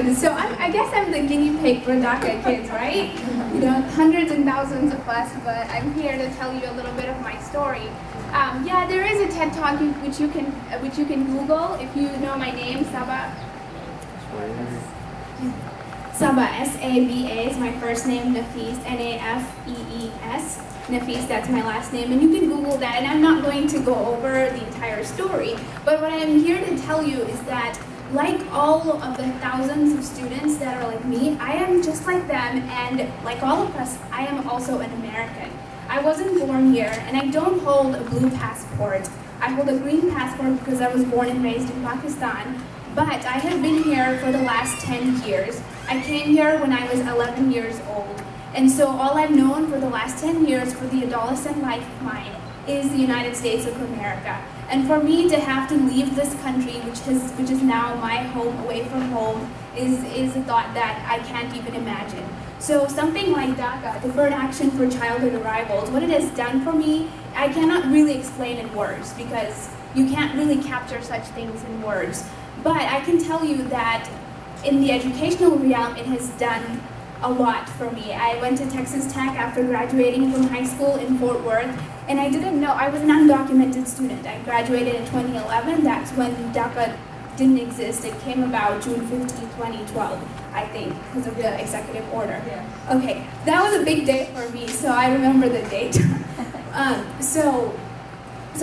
good. So I guess I'm the guinea pig for DACA kids, right? You know, hundreds and thousands of us, but I'm here to tell you a little bit of my story. Yeah, there is a TED Talk which you can Google if you know my name, Saba. Saba, S-A-B-A is my first name, Nafees, N-A-F-E-E-S. Nafees, that's my last name, and you can Google that, and I'm not going to go over the entire story, but what I'm here to tell you is that like all of the thousands of students that are like me, I am just like them, and like all of us, I am also an American. I wasn't born here, and I don't hold a blue passport. I hold a green passport because I was born and raised in Pakistan, but I have been here for the last 10 years. I came here when I was 11 years old. And so all I've known for the last 10 years for the adolescent life of mine is the United States of America. And for me to have to leave this country, which is now my home away from home, is a thought that I can't even imagine. So something like DACA, Deferred Action for Childhood Arrivals, what it has done for me, I cannot really explain in words because you can't really capture such things in words. But I can tell you that in the educational realm, it has done a lot for me. I went to Texas Tech after graduating from high school in Fort Worth, and I didn't know, I was an undocumented student. I graduated in 2011, that's when DACA didn't exist. It came about June 15, 2012, I think, because of the executive order. Yeah. Okay, that was a big day for me, so I remember the date. So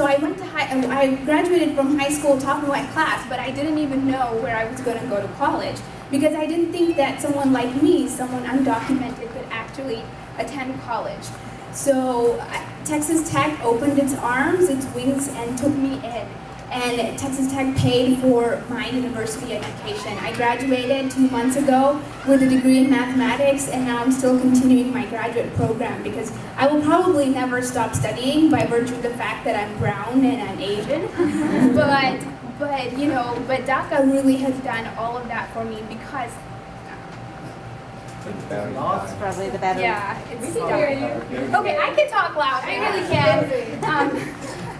I graduated from high school top of my class, but I didn't even know where I was going to go to college because I didn't think that someone like me, someone undocumented, could actually attend college. So Texas Tech opened its arms, its wings, and took me in. And Texas Tech paid for my university education. I graduated 2 months ago with a degree in mathematics, and now I'm still continuing my graduate program because I will probably never stop studying by virtue of the fact that I'm brown and I'm Asian. but DACA really has done all of that for me because It's probably the battery. yeah, it's okay. I can talk loud. I really can.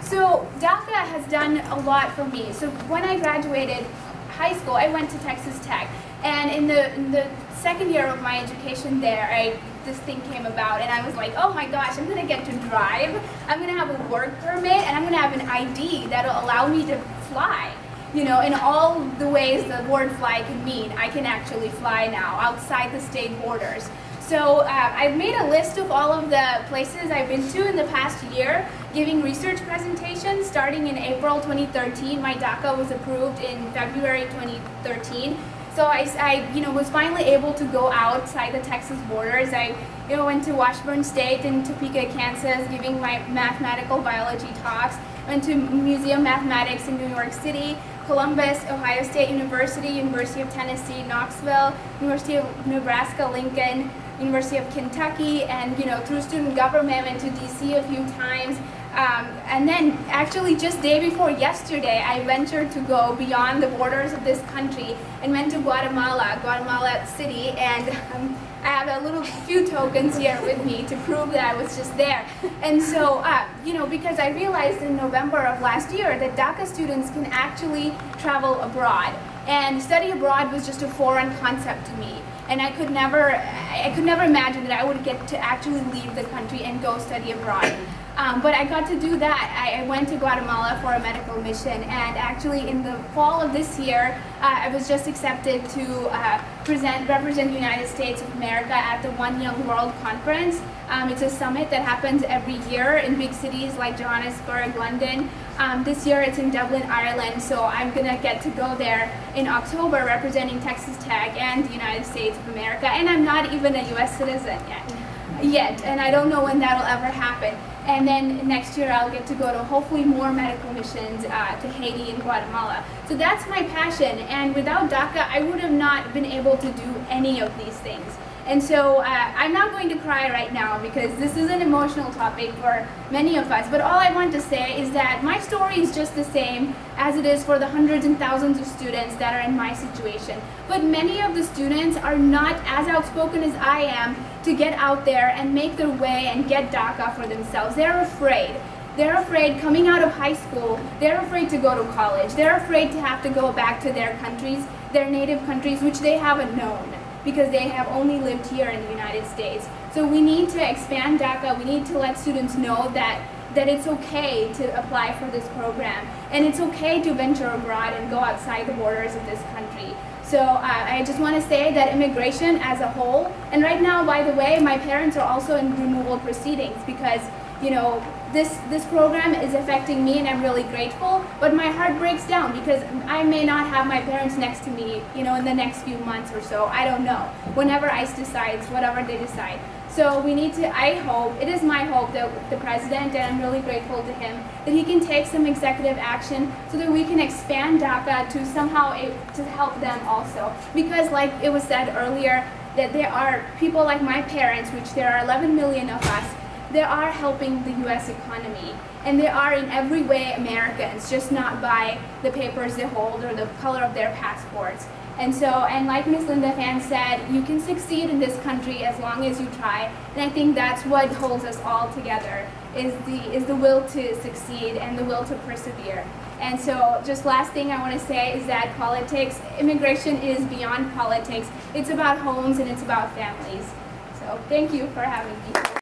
So DACA has done a lot for me. So when I graduated high school, I went to Texas Tech, and in the second year of my education there, this thing came about, and I was like, oh my gosh, I'm gonna get to drive. I'm gonna have a work permit, and I'm gonna have an ID that'll allow me to fly. You know, in all the ways the word fly can mean, I can actually fly now outside the state borders. So I've made a list of all of the places I've been to in the past year, giving research presentations starting in April 2013. My DACA was approved in February 2013. So I was finally able to go outside the Texas borders. I went to Washburn State in Topeka, Kansas, giving my mathematical biology talks. Went to Museum Mathematics in New York City, Columbus, Ohio State University, University of Tennessee, Knoxville, University of Nebraska, Lincoln, University of Kentucky, and through student government, went to DC a few times. And then actually just day before yesterday, I ventured to go beyond the borders of this country and went to Guatemala City, and I have a few tokens here with me to prove that I was just there. And so, because I realized in November of last year that DACA students can actually travel abroad, and study abroad was just a foreign concept to me. And I could never imagine that I would get to actually leave the country and go study abroad. But I got to do that. I went to Guatemala for a medical mission, and actually in the fall of this year, I was just accepted to represent the United States of America at the One Young World Conference. It's a summit that happens every year in big cities like Johannesburg, London. This year it's in Dublin, Ireland, so I'm gonna get to go there in October representing Texas Tech and the United States of America, and I'm not even a US citizen yet, and I don't know when that'll ever happen. And then next year I'll get to go to hopefully more medical missions to Haiti and Guatemala. So that's my passion, and without DACA I would have not been able to do any of these things. And so I'm not going to cry right now because this is an emotional topic for many of us, but all I want to say is that my story is just the same as it is for the hundreds and thousands of students that are in my situation. But many of the students are not as outspoken as I am to get out there and make their way and get DACA for themselves. They're afraid. They're afraid coming out of high school, they're afraid to go to college. They're afraid to have to go back to their countries, their native countries, which they haven't known because they have only lived here in the United States. So we need to expand DACA. We need to let students know that it's okay to apply for this program, and it's okay to venture abroad and go outside the borders of this country. So I just want to say that immigration as a whole, and right now, by the way, my parents are also in removal proceedings because, you know, this program is affecting me, and I'm really grateful, but my heart breaks down because I may not have my parents next to me, you know, in the next few months or so. I don't know. Whenever ICE decides, whatever they decide. So we need to, I hope, it is my hope that the president, and I'm really grateful to him, that he can take some executive action so that we can expand DACA to somehow to help them also. Because like it was said earlier, that there are people like my parents, which there are 11 million of us, they are helping the U.S. economy. And they are in every way Americans, just not by the papers they hold or the color of their passports. And so, and like Ms. Linda Fan said, you can succeed in this country as long as you try. And I think that's what holds us all together, is the will to succeed and the will to persevere. And so, just last thing I want to say is that immigration is beyond politics. It's about homes and it's about families. So, thank you for having me.